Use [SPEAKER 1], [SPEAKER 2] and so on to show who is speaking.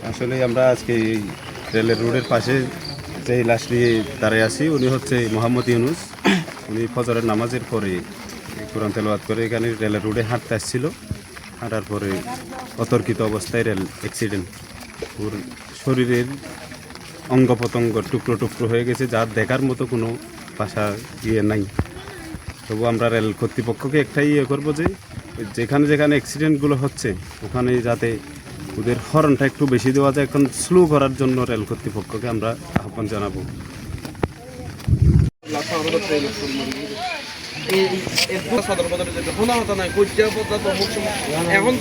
[SPEAKER 1] আসলে আমরা আজকে রেলের রোডের পাশে যে লাশ নিয়ে দাঁড়িয়ে আছি, উনি হচ্ছে মোহাম্মদ ইউনুস। উনি ফজরের নামাজের পরে কোরআন তেলাওয়াত করে এখানে রেলের রোডে হাঁটতে আসছিল। হাঁটার পরে অতর্কিত অবস্থায় রেল অ্যাক্সিডেন্ট, ওর শরীরের অঙ্গ প্রত্যঙ্গ টুকরো টুকরো হয়ে গেছে, যা দেখার মতো কোনো ভাষা নাই। তবু আমরা রেল কর্তৃপক্ষকে একটাই করবো যে যেখানে যেখানে অ্যাক্সিডেন্টগুলো হচ্ছে ওখানে যাতে ওদের হর্নটা একটু বেশি দেওয়া যায়, এখন স্লো করার জন্য রেল কর্তৃপক্ষকে আমরা আহ্বান জানাবো। এখন